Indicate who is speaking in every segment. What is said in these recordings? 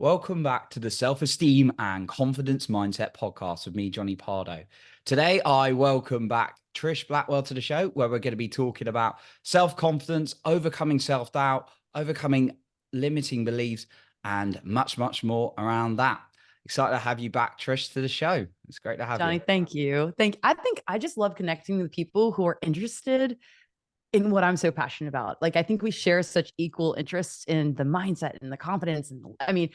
Speaker 1: Welcome back to the Self-Esteem and Confidence Mindset podcast with me, Johnny Pardo. Today, I welcome back Trish Blackwell to the show, where we're going to be talking about self-confidence, overcoming self-doubt, overcoming limiting beliefs, and much, much more around that. Excited to have you back, Trish, to the show. It's great to have
Speaker 2: Johnny,
Speaker 1: you.
Speaker 2: thank you. I think I just love connecting with people who are interested in what I'm so passionate about. Like, I think we share such equal interests in the mindset and the confidence. And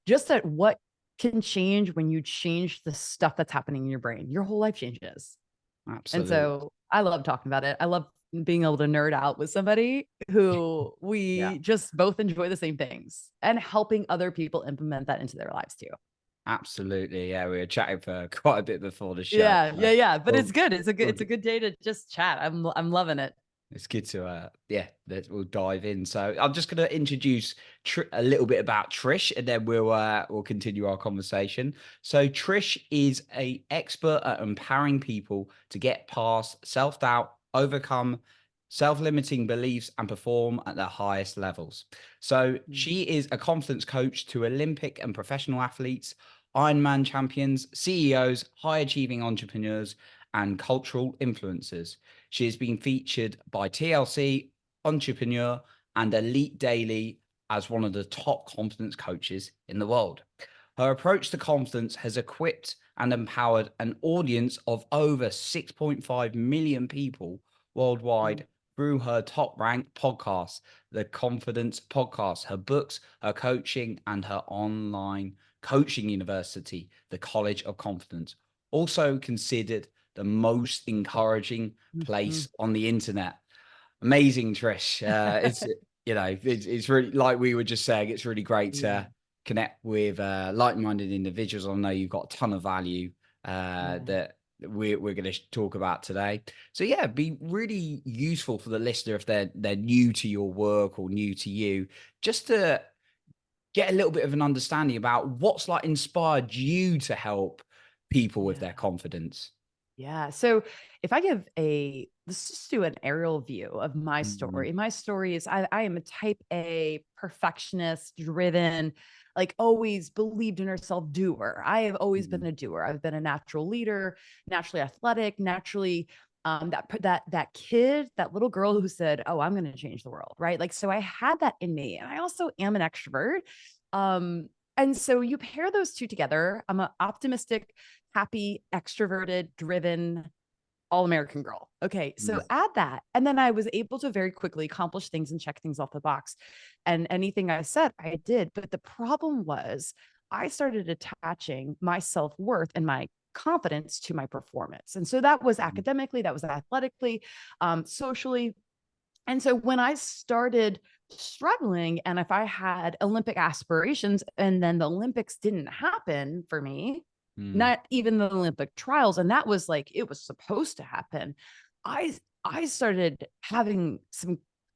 Speaker 2: just that what can change when you change the stuff that's happening in your brain, your whole life changes. And
Speaker 1: Absolutely.
Speaker 2: so I love talking about it. I love being able to nerd out with somebody who
Speaker 1: Yeah.
Speaker 2: we just both enjoy the same things and helping other people implement that into their lives too.
Speaker 1: Absolutely. Yeah, we were chatting for quite a bit before the show.
Speaker 2: Yeah. But
Speaker 1: Well,
Speaker 2: it's good.
Speaker 1: well,
Speaker 2: It's a good day to just chat. I'm loving it.
Speaker 1: it's good to, we'll dive in. So I'm just going to introduce a little bit about Trish, and then we'll continue our conversation. So Trish is a expert at empowering people to get past self-doubt, overcome self-limiting beliefs, and perform at their highest levels. So she is a confidence coach to Olympic and professional athletes, Ironman champions, CEOs, high-achieving entrepreneurs, and cultural influencers. She has been featured by TLC, Entrepreneur, and Elite Daily as one of the top confidence coaches in the world. Her approach to confidence has equipped and empowered an audience of over 6.5 million people worldwide through her top ranked podcast, the Confidence Podcast, her books, her coaching, and her online coaching university, the College of Confidence. Also considered the most encouraging
Speaker 2: Mhm.
Speaker 1: place on the internet. Amazing, Trish. It's really, like we were just saying, it's really great
Speaker 2: Yeah.
Speaker 1: to connect with like-minded individuals. I know you've got a ton of value
Speaker 2: Yeah.
Speaker 1: that we're going to talk about today. So yeah, it'd be really useful for the listener if they're new to your work or new to you, just to get a little bit of an understanding about what's like inspired you to help people with their
Speaker 2: Yeah.
Speaker 1: confidence.
Speaker 2: Yeah. So if I give let's just do an aerial view of my
Speaker 1: Mhm.
Speaker 2: story. My story is I am a type A, perfectionist, driven, like always believed in herself doer. I have always been
Speaker 1: Mhm.
Speaker 2: a doer. I've been a natural leader, naturally athletic, naturally that kid, that little girl who said, "Oh, I'm going to change the world," right? Like, so I had that in me, and I also am an extrovert. Um, and so you pair those two together. I'm an optimistic, happy, extroverted, driven, all American girl. Okay. So
Speaker 1: Mm.
Speaker 2: add that. And then I was able to very quickly accomplish things and check things off the box. And anything I said, I did. But the problem was, I started attaching my self worth and my confidence to my performance. And so that was
Speaker 1: Mhm.
Speaker 2: academically, that was athletically, socially. And so when I started struggling, and if I had Olympic aspirations and then the Olympics didn't happen for me,
Speaker 1: Mm.
Speaker 2: not even the Olympic trials, and that was like it was supposed to happen, I I started having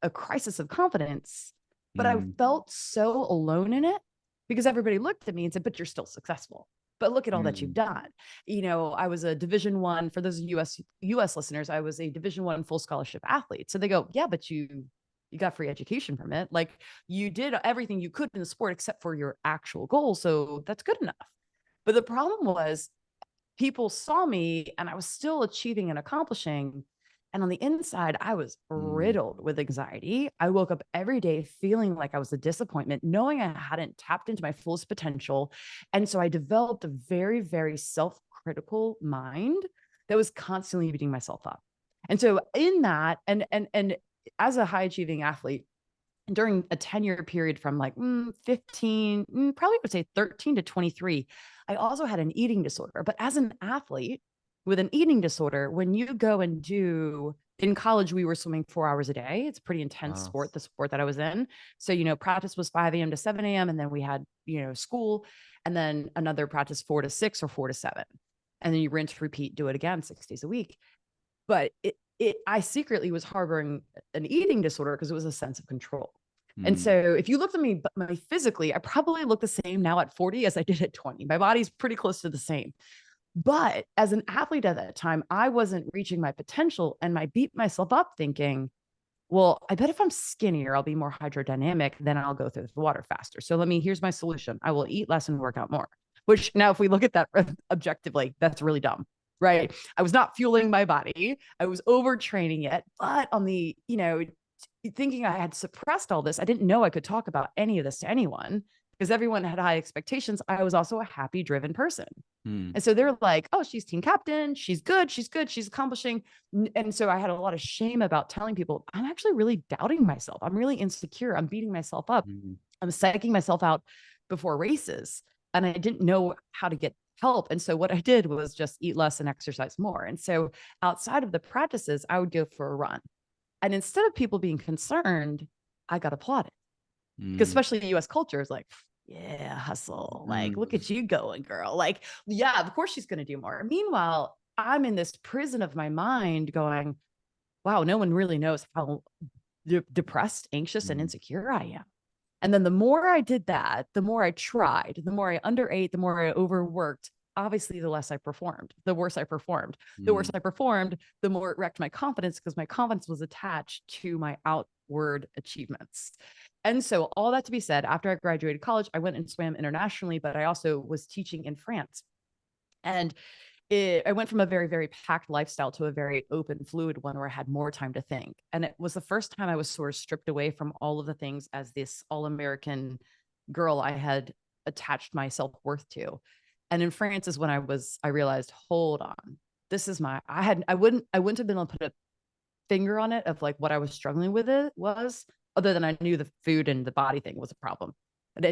Speaker 2: a crisis of confidence, but I
Speaker 1: Mm.
Speaker 2: felt so alone in it because everybody looked at me and said, "But you're still successful. But look at all that you've
Speaker 1: Mm.
Speaker 2: done." I was a Division 1, for those US listeners, I was a Division 1 full scholarship athlete. So they go, "Yeah, but you got free education from it. Like, you did everything you could in the sport except for your actual goal. So that's good enough." But the problem was, people saw me and I was still achieving and accomplishing. And on the inside, I was
Speaker 1: Mm.
Speaker 2: riddled with anxiety. I woke up every day feeling like I was a disappointment, knowing I hadn't tapped into my fullest potential. And so I developed a very, very self critical mind that was constantly beating myself up. And so, in that, and as a high achieving athlete, during a 10-year period from like 15, probably would say 13 to 23, I also had an eating disorder. But as an athlete with an eating disorder, when you go and do in college, we were swimming 4 hours a day. It's a pretty intense
Speaker 1: Wow.
Speaker 2: sport, the sport that I was in. So, practice was 5 a.m. to 7 a.m. And then we had, school, and then another practice 4 to 6 or 4 to 7. And then you rinse, repeat, do it again 6 days a week. But I secretly was harboring an eating disorder because it was a sense of control. And
Speaker 1: Mm.
Speaker 2: so if you looked at me, but my physically, I probably look the same now at 40 as I did at 20. My body's pretty close to the same. But as an athlete at that time, I wasn't reaching my potential, and I beat myself up thinking, well, I bet if I'm skinnier, I'll be more hydrodynamic, then I'll go through the water faster. So here's my solution. I will eat less and work out more. Which now, if we look at that objectively, that's really dumb, right? I was not fueling my body. I was overtraining it. But on the, thinking I had suppressed all this, I didn't know I could talk about any of this to anyone because everyone had high expectations. I was also a happy, driven person.
Speaker 1: Hmm.
Speaker 2: And so they're like, oh, she's team captain. She's good. She's good. She's accomplishing. And so I had a lot of shame about telling people I'm actually really doubting myself. I'm really insecure. I'm beating myself up.
Speaker 1: Hmm.
Speaker 2: I'm psyching myself out before races. And I didn't know how to get help. And so what I did was just eat less and exercise more. And so outside of the practices, I would go for a run. And instead of people being concerned, I got applauded. Because
Speaker 1: Hmm.
Speaker 2: especially the US culture is like, yeah, hustle. Like, look at you going, girl. Like, yeah, of course she's going to do more. Meanwhile, I'm in this prison of my mind going, wow, no one really knows how depressed, anxious, and
Speaker 1: Hmm.
Speaker 2: insecure I am. And then the more I did that, the more I tried, the more I underate, the more I overworked. Obviously, the less I performed, the worse I performed. The worse
Speaker 1: Hmm.
Speaker 2: I performed, the more it wrecked my confidence because my confidence was attached to my outward achievements. And so, all that to be said, after I graduated college, I went and swam internationally, but I also was teaching in France. And I went from a very, very packed lifestyle to a very open, fluid one where I had more time to think. And it was the first time I was sort of stripped away from all of the things as this all American girl I had attached my self worth to. And in France is when I realized, hold on, this is I wouldn't have been able to put a finger on it of like what I was struggling with it was, other than I knew the food and the body thing was a problem.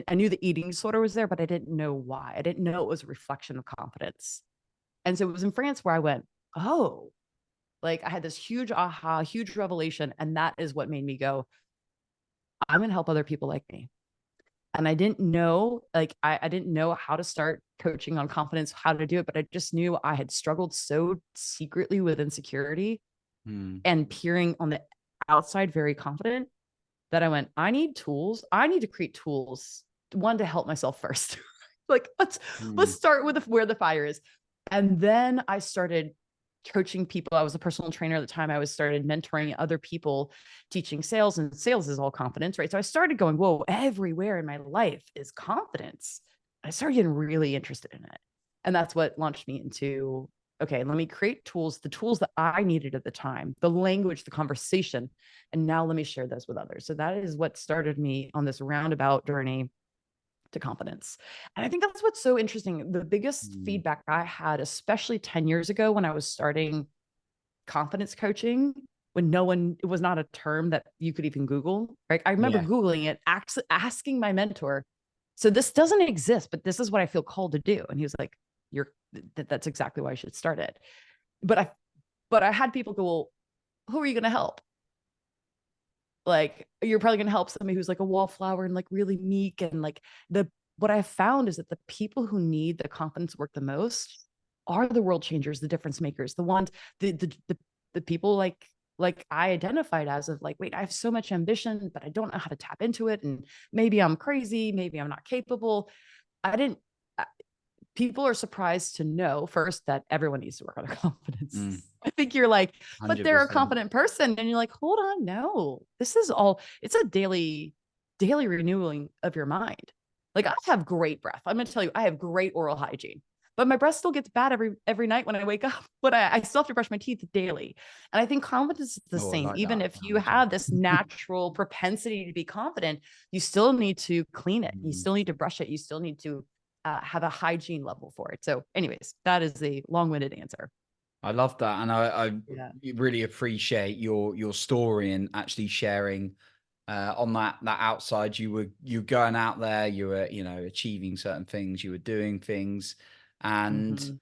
Speaker 2: I knew the eating disorder was there, but I didn't know why. I didn't know it was a reflection of confidence. And so it was in France where I went, oh, like I had this huge aha, huge revelation. And that is what made me go, I'm going to help other people like me. And I didn't know, like, I didn't know how to start coaching on confidence, how to do it, but I just knew I had struggled so secretly with insecurity
Speaker 1: Hmm.
Speaker 2: and peering on the outside, very confident that I went, I need tools. I need to create tools, one to help myself first. Like, let's
Speaker 1: Hmm.
Speaker 2: start with where the fire is. And then I started coaching people. I was a personal trainer at the time. I was started mentoring other people, teaching sales, and sales is all confidence, right? So I started going, whoa, everywhere in my life is confidence. I started getting really interested in it. And that's what launched me into, okay, let me create tools, the tools that I needed at the time, the language, the conversation, and now let me share those with others. So that is what started me on this roundabout journey to confidence. And I think that's what's so interesting. The biggest
Speaker 1: Hmm.
Speaker 2: feedback I had, especially 10 years ago when I was starting confidence coaching, when it was not a term that you could even Google, right? I remember
Speaker 1: Yeah.
Speaker 2: Googling it, asking my mentor, so this doesn't exist, but this is what I feel called to do. And he was like, that's exactly why I should start it. But I had people go, well, who are you going to help? Like, you're probably going to help somebody who's like a wallflower and like really meek. And like what I found is that the people who need the confidence work the most are the world changers, the difference makers, the ones, the people like I identified as of like, wait, I have so much ambition, but I don't know how to tap into it. And maybe I'm crazy. Maybe I'm not capable. I didn't, People are surprised to know first that everyone needs to work on their confidence.
Speaker 1: Hmm.
Speaker 2: I think you're like, but they're a
Speaker 1: 100%.
Speaker 2: confident person. And you're like, hold on, no, this is all, it's a daily renewing of your mind. Like I have great breath. I'm going to tell you, I have great oral hygiene, but my breath still gets bad every night when I wake up, but I still have to brush my teeth daily. And I think confidence is the
Speaker 1: Oh, I
Speaker 2: same.
Speaker 1: like
Speaker 2: Even
Speaker 1: that
Speaker 2: if you
Speaker 1: analogy.
Speaker 2: have this natural propensity to be confident, you still need to clean it. You
Speaker 1: Hmm.
Speaker 2: still need to brush it. You still need to have a hygiene level for it. So, anyways, that is the long-winded answer.
Speaker 1: I love that, and I
Speaker 2: Yeah.
Speaker 1: really appreciate your story and actually sharing on that outside. You going out there, you were achieving certain things, you were doing things, and
Speaker 2: Mm-hmm.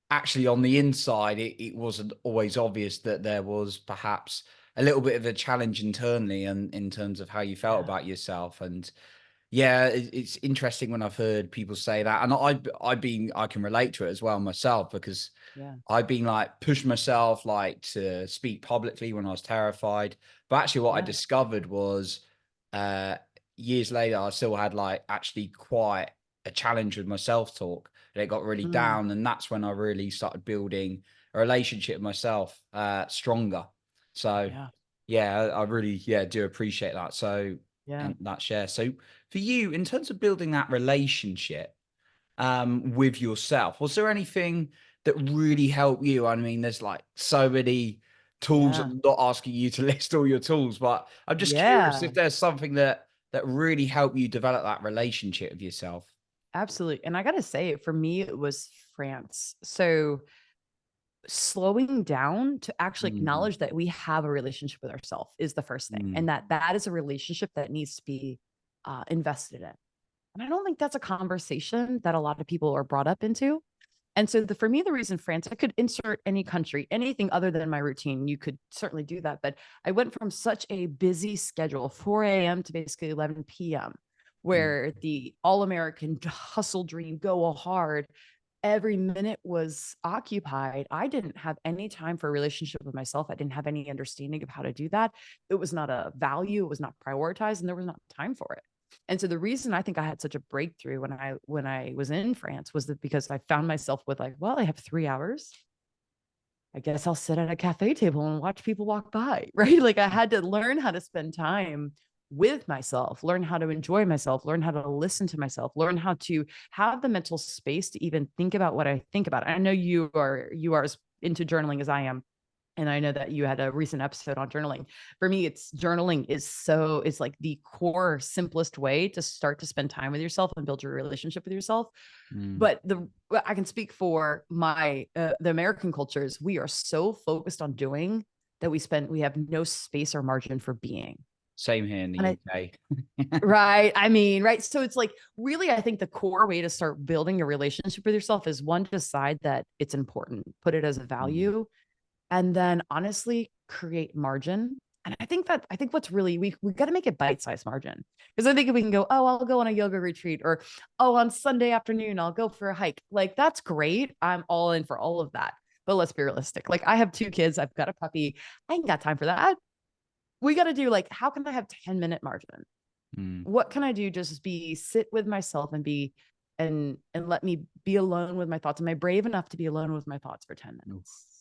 Speaker 1: actually on the inside, it wasn't always obvious that there was perhaps a little bit of a challenge internally, and in terms of how you felt
Speaker 2: Yeah.
Speaker 1: about yourself. And yeah, it's interesting when I've heard people say that, and I can relate to it as well myself, because
Speaker 2: Yeah.
Speaker 1: I've been like pushed myself like to speak publicly when I was terrified. But actually what I
Speaker 2: Yeah.
Speaker 1: discovered was uh years later I still had like actually quite a challenge with my self-talk, and it got really
Speaker 2: Mm.
Speaker 1: down, and that's when I really started building a relationship with myself stronger. So
Speaker 2: Yeah.
Speaker 1: Yeah, I really, yeah, do appreciate that. So,
Speaker 2: Yeah.
Speaker 1: and that share. So for you, in terms of building that relationship with yourself, was there anything that really helped you? I mean, there's like so many tools.
Speaker 2: Yeah.
Speaker 1: I'm not asking you to list all your tools, but I'm just curious
Speaker 2: Yeah.
Speaker 1: if there's something that really helped you develop that relationship with yourself.
Speaker 2: Absolutely. And I got to say, for me, it was France. So slowing down to actually
Speaker 1: Mhm.
Speaker 2: acknowledge that we have a relationship with ourselves is the first thing.
Speaker 1: Mm.
Speaker 2: And that is a relationship that needs to be invested in. And I don't think that's a conversation that a lot of people are brought up into. And so for me, the reason France, I could insert any country, anything other than my routine. You could certainly do that. But I went from such a busy schedule, 4 a.m. to basically 11 p.m.,
Speaker 1: Mm.
Speaker 2: where the all American hustle dream, go hard, every minute was occupied. I didn't have any time for a relationship with myself. I didn't have any understanding of how to do that. It was not a value, it was not prioritized, and there was not time for it. And so the reason I think I had such a breakthrough when I was in France was that because I found myself with like, well, I have 3 hours. I guess I'll sit at a cafe table and watch people walk by, right? Like I had to learn how to spend time with myself, learn how to enjoy myself, learn how to listen to myself, learn how to have the mental space to even think about what I think about. I know you are as into journaling as I am. And I know that you had a recent episode on journaling. For me, it's journaling is like the core, simplest way to start to spend time with yourself and build your relationship with yourself.
Speaker 1: Mm.
Speaker 2: But I can speak for the American cultures. We are so focused on doing that we have no space or margin for being.
Speaker 1: Same here in the
Speaker 2: And I
Speaker 1: UK.
Speaker 2: right. I mean, right. So it's like really, I think the core way to start building a relationship with yourself is one, decide that it's important, put it as a
Speaker 1: Mm.
Speaker 2: value, and then honestly create margin. And I think what's really we got to make it bite-sized margin, because I think if we can go, oh, I'll go on a yoga retreat, or oh, on Sunday afternoon I'll go for a hike, like that's great, I'm all in for all of that. But let's be realistic, like I have 2 kids, I've got a puppy, I ain't got time for that. We got to do like, how can I have 10-minute margin?
Speaker 1: Mm.
Speaker 2: What can I do? Just be sit with myself and be and let me be alone with my thoughts. Am I brave enough to be alone with my thoughts for 10
Speaker 1: Oof.
Speaker 2: minutes?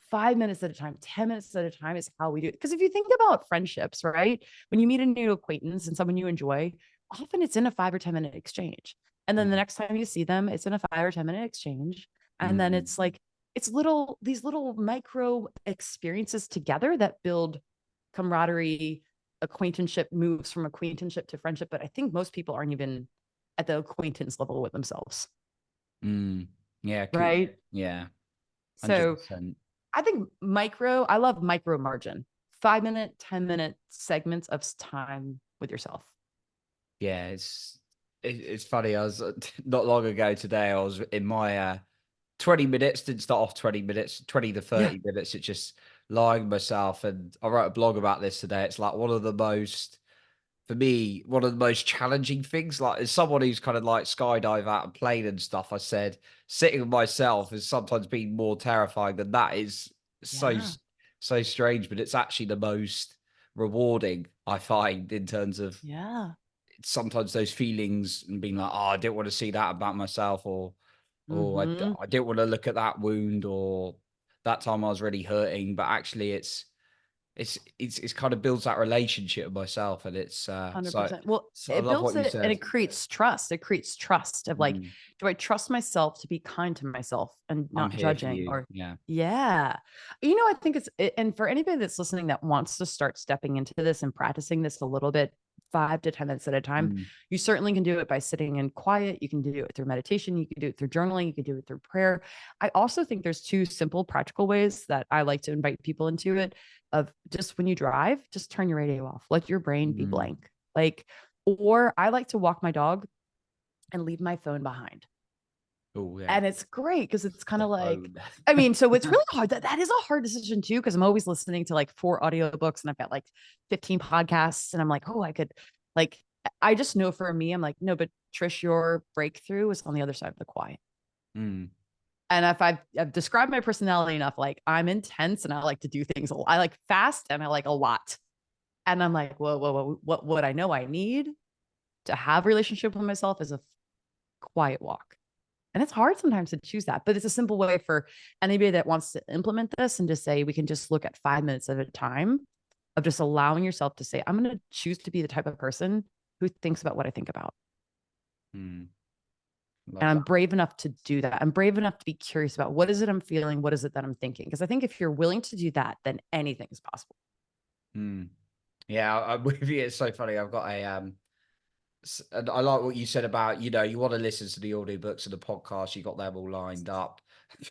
Speaker 2: 5 minutes at a time, 10 minutes at a time is how we do it. Because if you think about friendships, right? When you meet a new acquaintance and someone you enjoy, often it's in a 5 or 10 minute exchange. And then the
Speaker 1: Mm.
Speaker 2: next time you see them, it's in a 5 or 10 minute exchange. And then
Speaker 1: Mm.
Speaker 2: it's like, these little micro experiences together that build camaraderie, acquaintanceship, moves from acquaintanceship to friendship. But I think most people aren't even at the acquaintance level with themselves.
Speaker 1: Mm. Yeah,
Speaker 2: Right.
Speaker 1: yeah,
Speaker 2: So
Speaker 1: 100%.
Speaker 2: I love micro margin, 5 minute, 10-minute segments of time with yourself.
Speaker 1: Yeah, it's funny. I was not long ago today. I was in my 20 minutes. Didn't start off 20 minutes, 20 to
Speaker 2: Yeah.
Speaker 1: 30 minutes. It's just lying myself. And I wrote a blog about this today. It's like for me, one of the most challenging things. Like, as someone who's kind of like skydive out and plane and stuff, I said sitting with myself has sometimes been more terrifying than that. Is so
Speaker 2: Yeah.
Speaker 1: so strange, but it's actually the most rewarding, I find, in terms of
Speaker 2: Yeah.
Speaker 1: sometimes those feelings and being like, "Oh, I didn't want to see that about myself," or
Speaker 2: Mm-hmm.
Speaker 1: I didn't want to look at that wound, or that time I was really hurting." But actually, it's kind of builds that relationship with myself, and it's so
Speaker 2: 100%. Well,
Speaker 1: so I
Speaker 2: it
Speaker 1: love
Speaker 2: builds
Speaker 1: what you
Speaker 2: it and
Speaker 1: said.
Speaker 2: it creates trust. It creates trust of like,
Speaker 1: Mhm.
Speaker 2: do I trust myself to be kind to myself and
Speaker 1: I'm
Speaker 2: not
Speaker 1: here for
Speaker 2: judging?
Speaker 1: you.
Speaker 2: Or,
Speaker 1: Yeah.
Speaker 2: yeah. I think and for anybody that's listening that wants to start stepping into this and practicing this a little bit, 5 to 10 minutes at a time,
Speaker 1: Mm.
Speaker 2: you certainly can do it by sitting in quiet. You can do it through meditation. You can do it through journaling. You can do it through prayer. I also think there's 2 simple, practical ways that I like to invite people into it of just when you drive, just turn your radio off, let your brain be
Speaker 1: Mm.
Speaker 2: blank. Like, or I like to walk my dog and leave my phone behind.
Speaker 1: Oh yeah,
Speaker 2: And it's great because it's kind
Speaker 1: the
Speaker 2: of like,
Speaker 1: phone.
Speaker 2: I mean, so it's really hard. That is a hard decision too, because I'm always listening to like 4 audiobooks and I've got like 15 podcasts. And I'm like, oh, I could like, I just know for me, I'm like, no, but Trish, your breakthrough is on the other side of the quiet.
Speaker 1: Mm.
Speaker 2: And if I've described my personality enough, like I'm intense and I like to do things. I like fast and I like a lot. And I'm like, whoa, whoa, whoa, what I know I need to have a relationship with myself is a quiet walk. And it's hard sometimes to choose that, but it's a simple way for anybody that wants to implement this and just say, we can just look at 5 minutes at a time. of just allowing yourself to say, I'm going to choose to be the type of person who thinks about what I think about.
Speaker 1: Mm,
Speaker 2: And
Speaker 1: love
Speaker 2: I'm
Speaker 1: that.
Speaker 2: brave enough to do that. I'm brave enough to be curious about what is it I'm feeling? What is it that I'm thinking? Because I think if you're willing to do that, then anything is possible.
Speaker 1: Mm. Yeah, I'm with you. It's so funny. I've got and I like what you said about, you want to listen to the audiobooks and the podcast, you got them all lined up.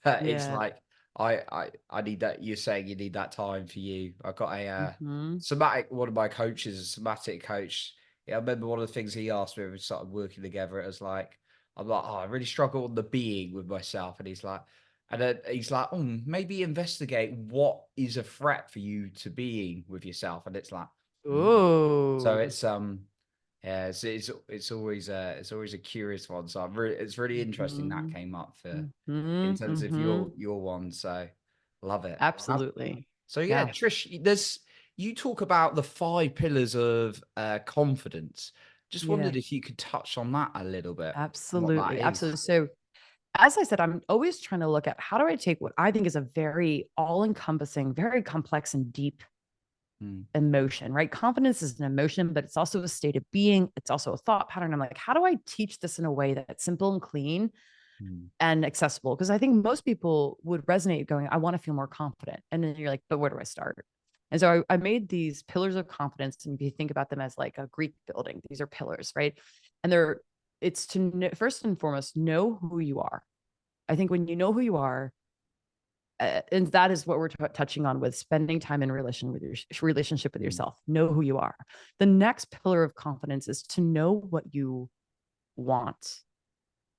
Speaker 1: But it's
Speaker 2: Yeah.
Speaker 1: like I need that. You're saying you need that time for you. I got a
Speaker 2: Mm-hmm.
Speaker 1: somatic, one of my coaches, a somatic coach. Yeah, I remember one of the things he asked me when we started working together. It was like, I'm like, oh, I really struggle on the being with myself. And he's like, oh, maybe investigate what is a threat for you to being with yourself. And it's like, "Hmm." So
Speaker 2: Oh.
Speaker 1: yeah, it's always a curious one. So it's really interesting that
Speaker 2: Mm-hmm.
Speaker 1: came up for
Speaker 2: Mm-hmm.
Speaker 1: in terms of
Speaker 2: Mm-hmm.
Speaker 1: your one. So love it.
Speaker 2: Absolutely.
Speaker 1: So yeah,
Speaker 2: Yeah.
Speaker 1: Trish, you talk about the 5 pillars of confidence. Just
Speaker 2: Yeah.
Speaker 1: wondered if you could touch on that a little bit and what that
Speaker 2: Absolutely.
Speaker 1: is.
Speaker 2: Absolutely. So, as I said, I'm always trying to look at how do I take what I think is a very all encompassing, very complex and deep
Speaker 1: Mm,
Speaker 2: emotion, right? Confidence is an emotion, but it's also a state of being. It's also a thought pattern. I'm like, how do I teach this in a way that's simple and clean
Speaker 1: mm,
Speaker 2: and accessible? Because I think most people would resonate going, I want to feel more confident. And then you're like, but where do I start? And so I made these pillars of confidence. And if you think about them as like a Greek building, these are pillars, right? And it's to first and foremost, know who you are. I think when you know who you are, and that is what we're touching on with spending time in relationship with
Speaker 1: mm,
Speaker 2: yourself. Know who you are. The next pillar of confidence is to know what you want.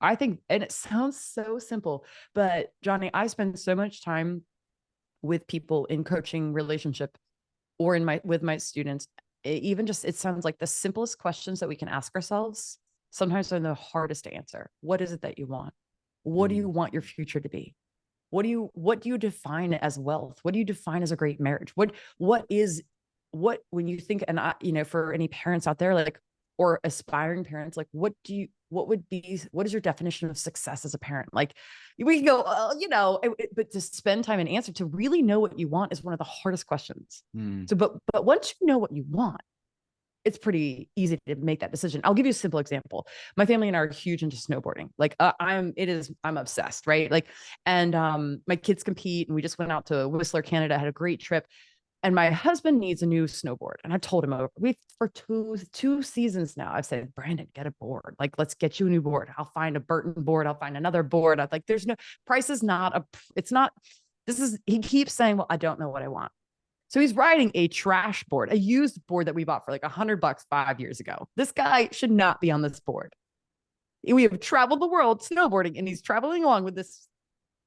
Speaker 2: I think, and it sounds so simple, but Johnny, I spend so much time with people in coaching relationship or in my with my students. Even just it sounds like the simplest questions that we can ask ourselves sometimes are the hardest to answer. What is it that you want? What do you
Speaker 1: mm,
Speaker 2: want your future to be? What do you define as wealth? What do you define as a great marriage? What is what when you think, and for any parents out there, like, or aspiring parents, like, what is your definition of success as a parent? Like, we can go, but to spend time and answer, to really know what you want is one of the hardest questions.
Speaker 1: mm,
Speaker 2: So, but once you know what you want, it's pretty easy to make that decision. I'll give you a simple example. My family and I are huge into snowboarding. Like, I'm obsessed, right? Like, and my kids compete, and we just went out to Whistler, Canada, had a great trip. And my husband needs a new snowboard. And I told him, we for two seasons now, I've said, Brandon, get a board. Like, let's get you a new board. I'll find a Burton board. I'll find another board. I'm like, there's no price is not it's not, he keeps saying, well, I don't know what I want. So he's riding a trash board, a used board that we bought for like $100 5 years ago. This guy should not be on this board. We have traveled the world snowboarding, and he's traveling along with this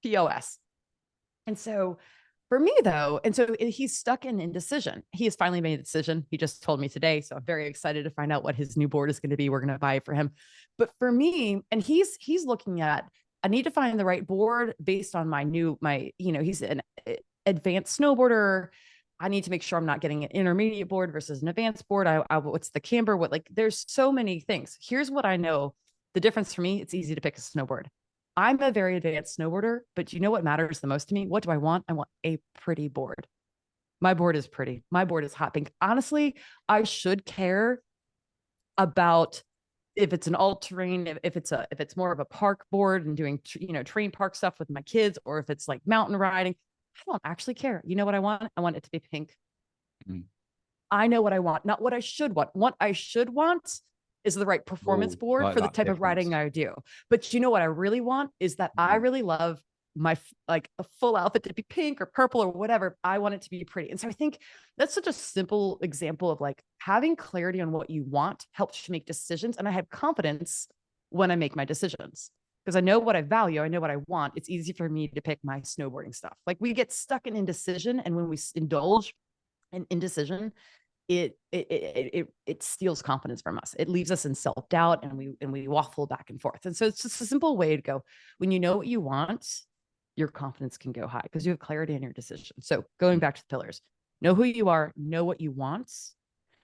Speaker 2: POS. And so for me, though, and so he's stuck in indecision. He has finally made a decision. He just told me today. So I'm very excited to find out what his new board is going to be. We're going to buy it for him. But for me, and he's looking at, I need to find the right board based on he's an advanced snowboarder. I need to make sure I'm not getting an intermediate board versus an advanced board. What's the camber? There's so many things. Here's what I know. The difference for me, it's easy to pick a snowboard. I'm a very advanced snowboarder, but you know what matters the most to me? What do I want? I want a pretty board. My board is pretty. My board is hot pink. Honestly, I should care about if it's an all-terrain, if it's more of a park board and doing train park stuff with my kids, or if it's like mountain riding. I don't actually care. You know what I want? I want it to be pink.
Speaker 1: mm.
Speaker 2: I know what I want, not what I should want. What I should want is the right performance
Speaker 1: Oh,
Speaker 2: board
Speaker 1: like
Speaker 2: for the
Speaker 1: that
Speaker 2: type of riding
Speaker 1: difference.
Speaker 2: I do. But you know what I really want is that I
Speaker 1: Mm,
Speaker 2: really love my like a full outfit to be pink or purple or whatever. I want it to be pretty. And so I think that's such a simple example of like having clarity on what you want helps you make decisions. And I have confidence when I make my decisions because I know what I value. I know what I want. It's easy for me to pick my snowboarding stuff. Like, we get stuck in indecision. And when we indulge in indecision, it steals confidence from us. It leaves us in self-doubt, and we waffle back and forth. And so it's just a simple way to go. When you know what you want, your confidence can go high because you have clarity in your decision. So going
Speaker 1: mm,
Speaker 2: back to the pillars, know who you are, know what you want.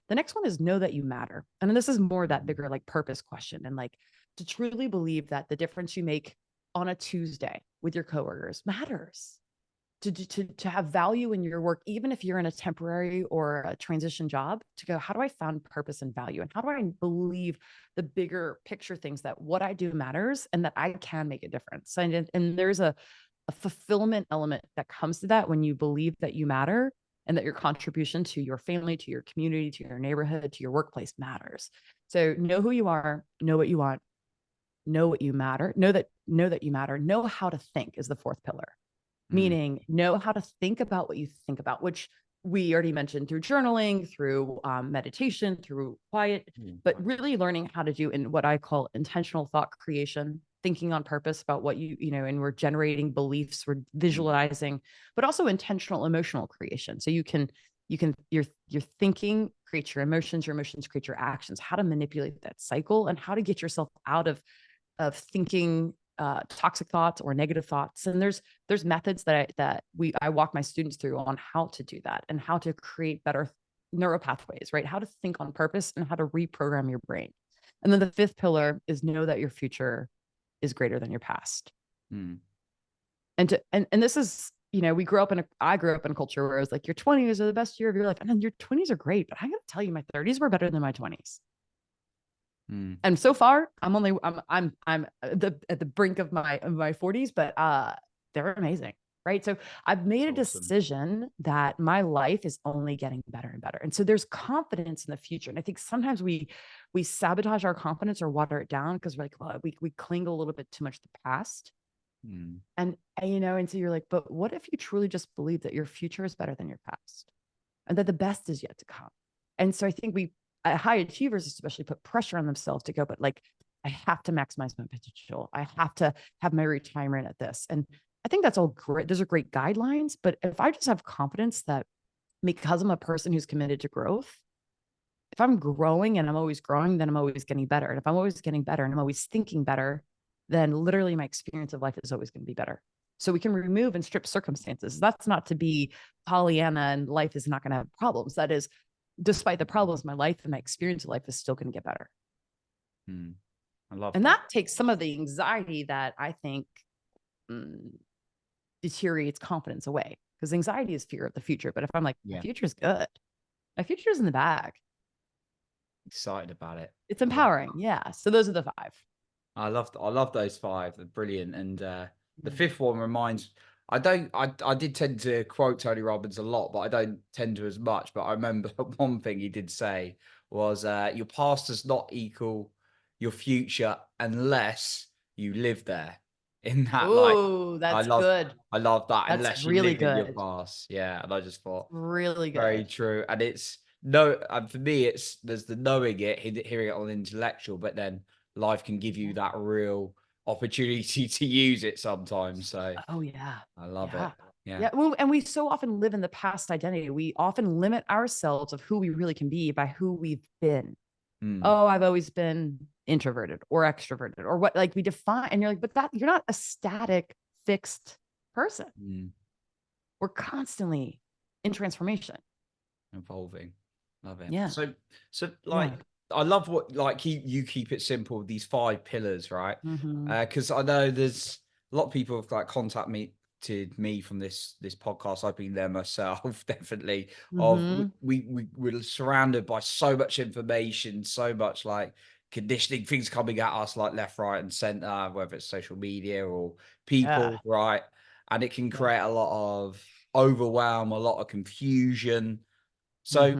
Speaker 2: The next one is know that you matter. And then this is more that
Speaker 1: mm,
Speaker 2: bigger like purpose question, and like to truly believe that the difference you make on a Tuesday with your coworkers matters. to have value in your work, even if you're in a temporary or a transition job, to go, how do I find purpose and value? And how do I believe the bigger picture things, that what I do matters and that I can make a difference? And there's a fulfillment element that comes to that when you believe that you matter and that your contribution to your family, to your community, to your neighborhood, to your workplace matters. So know who you are, know what you want, know what you matter, know that you matter, know how to think is the fourth pillar. Meaning know how to think about what you think about, which we already mentioned through journaling, through meditation, through quiet, but really learning how to do in what I call intentional thought creation, thinking on purpose about what and we're generating beliefs, we're visualizing, but also intentional emotional creation. So your thinking creates your emotions create your actions, how to manipulate that cycle and how to get yourself out of thinking toxic thoughts or negative thoughts. And there's methods that I walk my students through on how to do that and how to create better neural pathways, right? How to think on purpose and how to reprogram your brain. And then the fifth pillar is know that your future is greater than your past. And this is, I grew up in a culture where it was like, your 20s are the best year of your life. And then your 20s are great, but I gotta tell you, my 30s were better than my 20s. And so far, I'm at the brink of my 40s, but they're amazing, right? So I've made a decision that my life is only getting better and better, and so there's confidence in the future. And I think sometimes we sabotage our confidence or water it down because we're like, well, we cling a little bit too much to the past, and so you're like, but what if you truly just believe that your future is better than your past, and that the best is yet to come? And so I think high achievers especially put pressure on themselves to go, but like, I have to maximize my potential. I have to have my retirement at this. And I think that's all great. Those are great guidelines. But if I just have confidence that because I'm a person who's committed to growth, if I'm growing and I'm always growing, then I'm always getting better. And if I'm always getting better and I'm always thinking better, then literally my experience of life is always going to be better. So we can remove and strip circumstances. That's not to be Pollyanna and life is not going to have problems. That is, despite the problems, my life and my experience of life is still going to get better.
Speaker 1: I love
Speaker 2: and that takes some of the anxiety that I think deteriorates confidence away, because anxiety is fear of the future. But if I'm like, my future's good, my future's in the bag,
Speaker 1: excited about it,
Speaker 2: it's empowering. Yeah. So those are the five.
Speaker 1: I love those five. They're brilliant. And the fifth one reminds, I did tend to quote Tony Robbins a lot, but I don't tend to as much. But I remember one thing he did say was, your past does not equal your future unless you live there. In that,
Speaker 2: Oh, that's good.
Speaker 1: I love that.
Speaker 2: That's
Speaker 1: Unless you
Speaker 2: really
Speaker 1: live in your
Speaker 2: good.
Speaker 1: past. Yeah. And I just thought,
Speaker 2: Really
Speaker 1: very
Speaker 2: good.
Speaker 1: true. And it's no, and for me, there's the knowing it, hearing it on intellectual, but then life can give you that real opportunity to use it sometimes. So
Speaker 2: Oh yeah.
Speaker 1: I love
Speaker 2: Yeah.
Speaker 1: it. Yeah.
Speaker 2: Yeah. Well, and we so often live in the past identity. We often limit ourselves of who we really can be by who we've been. Oh, I've always been introverted or extroverted or what, like we define, and you're like, but that you're not a static, fixed person. We're constantly in transformation.
Speaker 1: Evolving. Love it.
Speaker 2: Yeah.
Speaker 1: So like, I love what, like, you keep it simple, these five pillars, right? Because I know there's a lot of people have like contact me from this podcast. I've been there myself, definitely. Of we're surrounded by so much information, so much like conditioning, things coming at us like left, right, and center, whether it's social media or people, right? And it can create a lot of overwhelm, a lot of confusion. So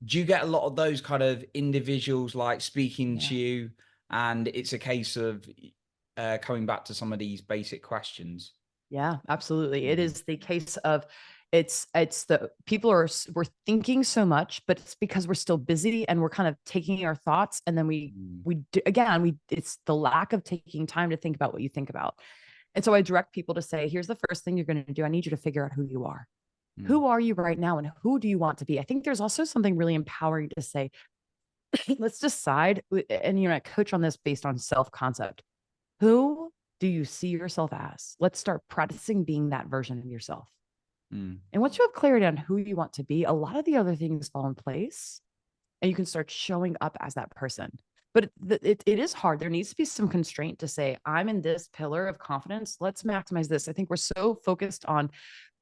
Speaker 1: do you get a lot of those kind of individuals like speaking to you, and it's a case of coming back to some of these basic questions?
Speaker 2: Yeah, absolutely. It is the case of it's the people we're thinking so much, but it's because we're still busy and we're kind of taking our thoughts, and then it's the lack of taking time to think about what you think about. And so I direct people to say, here's the first thing you're going to do. I need you to figure out who you are. Who are you right now, and who do you want to be? I think there's also something really empowering to say, let's decide. And I coach on this based on self-concept. Who do you see yourself as? Let's start practicing being that version of yourself. And once you have clarity on who you want to be, a lot of the other things fall in place and you can start showing up as that person. But it is hard. There needs to be some constraint to say, I'm in this pillar of confidence. Let's maximize this. I think we're so focused on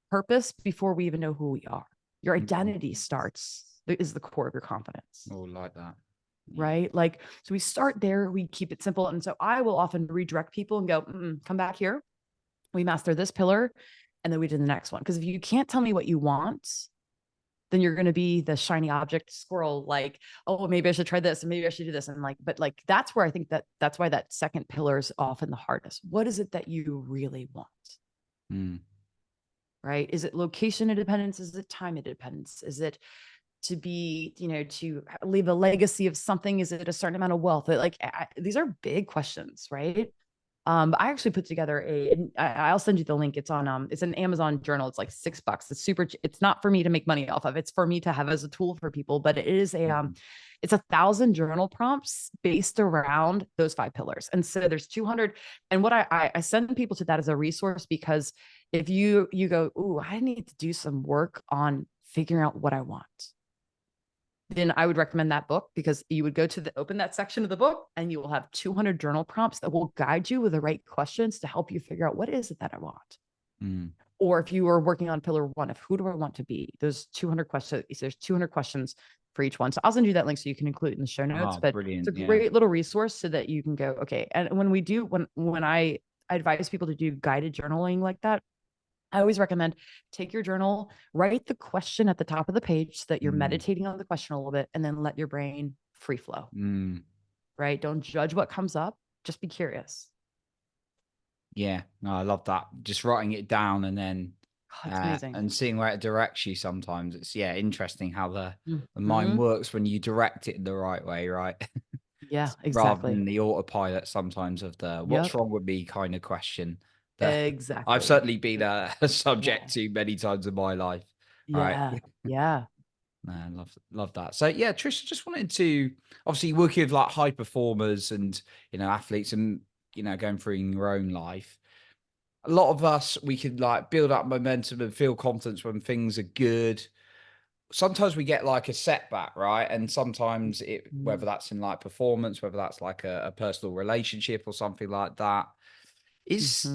Speaker 2: purpose before we even know who we are. Your identity is the core of your confidence.
Speaker 1: Oh, like that. Yeah.
Speaker 2: Right? Like, so we start there, we keep it simple. And so I will often redirect people and go, come back here. We master this pillar, and then we do the next one. Because if you can't tell me what you want, then you're going to be the shiny object squirrel, like, oh, maybe I should try this and maybe I should do this. And like, but like, that's where I think that's why that second pillar is often the hardest. What is it that you really want? Right? Is it location independence? Is it time independence? Is it to be, to leave a legacy of something? Is it a certain amount of wealth? Like, these are big questions, right? But I actually put together I'll send you the link. It's on, it's an Amazon journal. It's like $6. It's not for me to make money off of. It's for me to have as a tool for people, but it is it's 1,000 journal prompts based around those 5 pillars. And so there's 200. And what I send people to that as a resource, because if you go, ooh, I need to do some work on figuring out what I want, then I would recommend that book, because you would go to open that section of the book and you will have 200 journal prompts that will guide you with the right questions to help you figure out what is it that I want. Or if you are working on pillar 1 of who do I want to be, there's 200 questions. There's 200 questions for each one. So I'll send you that link so you can include it in the show notes, but
Speaker 1: brilliant.
Speaker 2: It's a great little resource so that you can go, okay. And when I advise people to do guided journaling like that, I always recommend take your journal, write the question at the top of the page so that you're meditating on the question a little bit, and then let your brain free flow. Right? Don't judge what comes up. Just be curious.
Speaker 1: Yeah, no, I love that. Just writing it down and then
Speaker 2: it's amazing.
Speaker 1: And seeing where it directs you. Sometimes it's interesting how the mind works when you direct it the right way, right?
Speaker 2: Yeah, exactly.
Speaker 1: Rather than the autopilot sometimes of the what's wrong with me kind of question.
Speaker 2: Exactly.
Speaker 1: I've certainly been a subject to many times in my life. Right?
Speaker 2: Yeah.
Speaker 1: Man, love that. So yeah, Trish, I just wanted to, obviously working with like high performers and athletes and going through in your own life. A lot of us, we can like build up momentum and feel confidence when things are good. Sometimes we get like a setback, right? And sometimes whether that's in like performance, whether that's like a personal relationship or something like that, is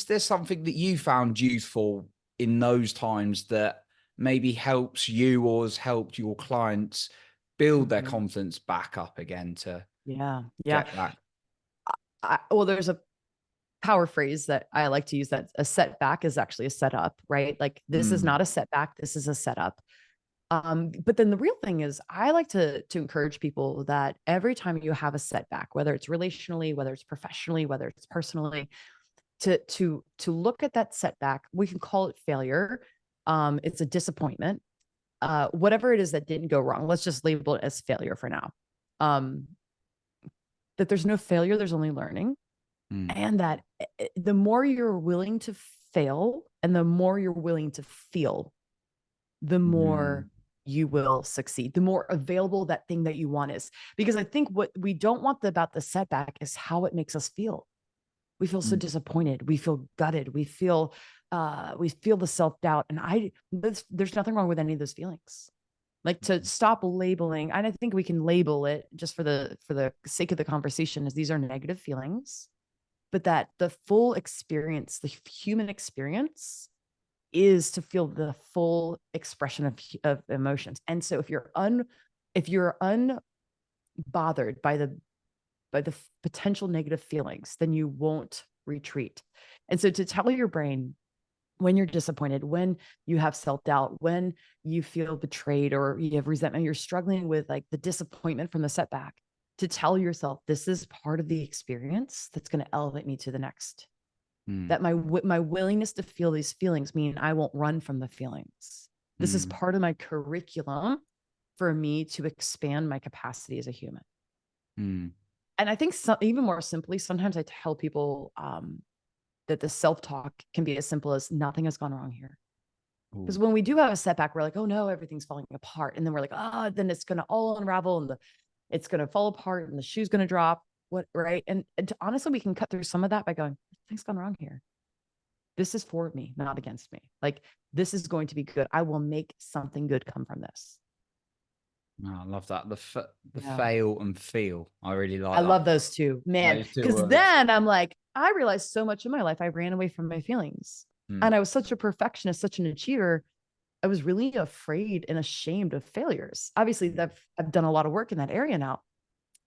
Speaker 1: there something that you found useful in those times that maybe helps you or has helped your clients build their confidence back up again to get back?
Speaker 2: Well, there's a power phrase that I like to use, that a setback is actually a setup, right? Like this is not a setback. This is a setup. But then the real thing is I like to encourage people that every time you have a setback, whether it's relationally, whether it's professionally, whether it's personally, to look at that setback. We can call it failure. It's a disappointment. Whatever it is that didn't go wrong, let's just label it as failure for now. That there's no failure, there's only learning. And that the more you're willing to fail and the more you're willing to feel, the more you will succeed, the more available that thing that you want is. Because I think what we don't want about the setback is how it makes us feel. We feel so disappointed. We feel gutted. We feel the self-doubt. And there's nothing wrong with any of those feelings. Like, to stop labeling, and I think we can label it just for the sake of the conversation, as these are negative feelings, but that the full experience, the human experience, is to feel the full expression of emotions. And so if you're unbothered by the potential negative feelings, then you won't retreat. And so to tell your brain, when you're disappointed, when you have self-doubt, when you feel betrayed or you have resentment, you're struggling with like the disappointment from the setback, to tell yourself, this is part of the experience that's going to elevate me to the next. That my willingness to feel these feelings mean I won't run from the feelings. This is part of my curriculum for me to expand my capacity as a human. And I think even more simply, sometimes I tell people that the self-talk can be as simple as nothing has gone wrong here. Because when we do have a setback, we're like, oh no, everything's falling apart. And then we're like, then it's going to all unravel and it's going to fall apart and the shoe's going to drop. Right? And honestly, we can cut through some of that by going, nothing's gone wrong here. This is for me, not against me. Like, this is going to be good. I will make something good come from this.
Speaker 1: Oh, I love that. The fail and feel. I really like
Speaker 2: I
Speaker 1: that.
Speaker 2: love those two, man. Because then I'm like, I realized so much in my life, I ran away from my feelings.
Speaker 1: Mm.
Speaker 2: And I was such a perfectionist, such an achiever. I was really afraid and ashamed of failures. Obviously, I've done a lot of work in that area now.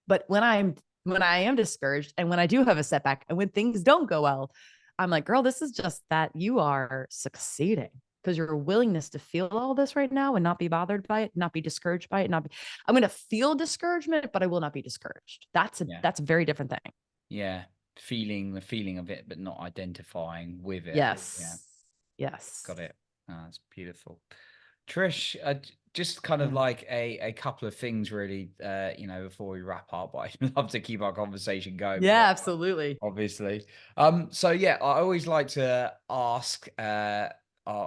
Speaker 2: But when I am discouraged and when I do have a setback and when things don't go well, I'm like, girl, this is just that you are succeeding because your willingness to feel all this right now and not be bothered by it, not be discouraged by it, I'm going to feel discouragement, but I will not be discouraged. That's a very different thing.
Speaker 1: Yeah. Feeling the feeling of it, but not identifying with it. Yeah.
Speaker 2: Yes. Yes.
Speaker 1: Got it. Oh, that's beautiful. Trish, just kind of like a couple of things really, before we wrap up. I'd love to keep our conversation going.
Speaker 2: Yeah, absolutely.
Speaker 1: Obviously. So yeah, I always like to ask our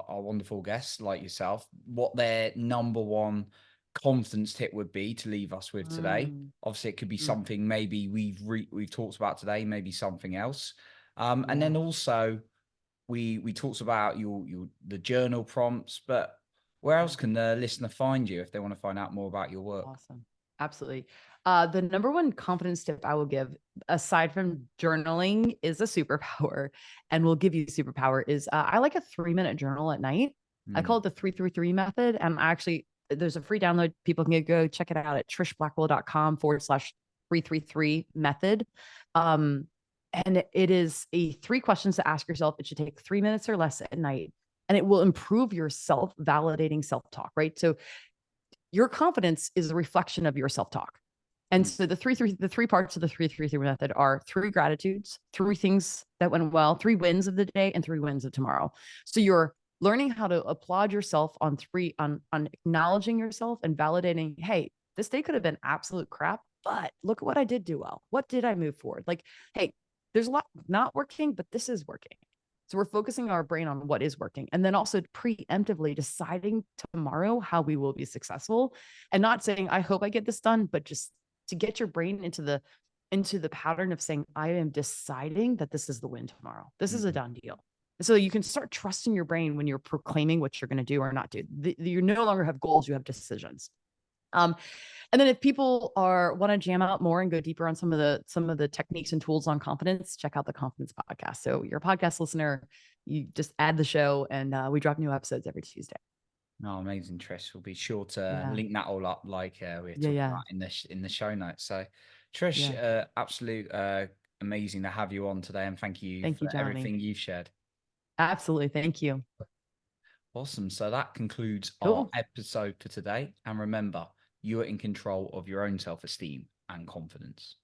Speaker 1: wonderful guests like yourself what their number one confidence tip would be to leave us with today. Obviously, it could be something maybe we've talked about today, maybe something else. And then also we talked about the journal prompts, but where else can the listener find you if they want to find out more about your work?
Speaker 2: Awesome. Absolutely. The number one confidence tip I will give, aside from journaling, is a superpower, and will give you superpower is I like a 3-minute journal at night. I call it the 333 method. And there's a free download. People can go check it out at trishblackwell.com/333 method. And it is 3 questions to ask yourself. It should take 3 minutes or less at night, and it will improve your self-validating self-talk, right? So your confidence is a reflection of your self-talk. And so the three parts of the 333 method are 3 gratitudes, 3 things that went well, 3 wins of the day, and 3 wins of tomorrow. So you're learning how to applaud yourself on acknowledging yourself and validating, hey, this day could have been absolute crap, but look at what I did do well. What did I move forward? Like, hey, there's a lot not working, but this is working. So we're focusing our brain on what is working, and then also preemptively deciding tomorrow how we will be successful, and not saying, I hope I get this done, but just to get your brain into the pattern of saying, I am deciding that this is the win tomorrow. This is a done deal. So you can start trusting your brain when you're proclaiming what you're going to do or not do. You no longer have goals, you have decisions. And then if people want to jam out more and go deeper on some of the techniques and tools on confidence, check out the Confidence Podcast. So you're a podcast listener, you just add the show, and we drop new episodes every Tuesday.
Speaker 1: Oh, amazing, Trish. We'll be sure to link that all up like we were talking about in the show notes. So Trish, absolute amazing to have you on today, and thank you for
Speaker 2: Johnny.
Speaker 1: everything you've shared.
Speaker 2: Absolutely. Thank you.
Speaker 1: Awesome. So that concludes our episode for today. And remember, you are in control of your own self-esteem and confidence.